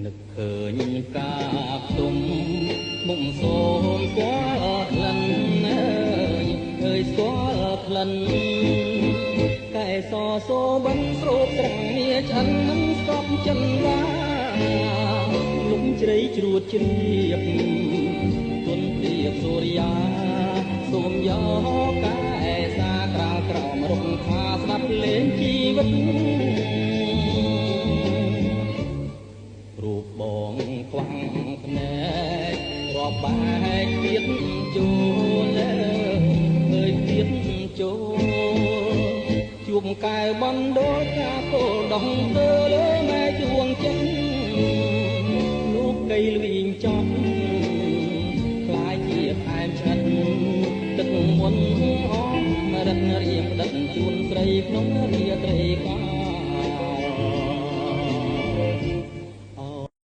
នឹកឃើញកាបទុំមុំសូមស្គាល់ក្លិនអើយស្គាល់ក្លិនកែសសូបិនស្រូបត្រង់មាឆ្អិនមិនស្កប់ចិនឡាលំជ្រៃជ្រួតជ្រាបទុនព្រៀបសូរិយាសូមយកកែសាក្រាលក្រោមរុក្ខាស្ដាប់លេងជីវិតរូបបងខ្វាំងភ្នែករាប់បែកទៀតចូលអើយទៀតចូលជួបកែបណ្ដូចកាគោលដងទៅលើម៉ែជួងចិនលោកកៃលវិញចប់ខ្លាយជាផ្អែមឆ្អិនទឹកមុនអមរិទ្ធរៀងដិតជួនស្រីក្នុងរៀ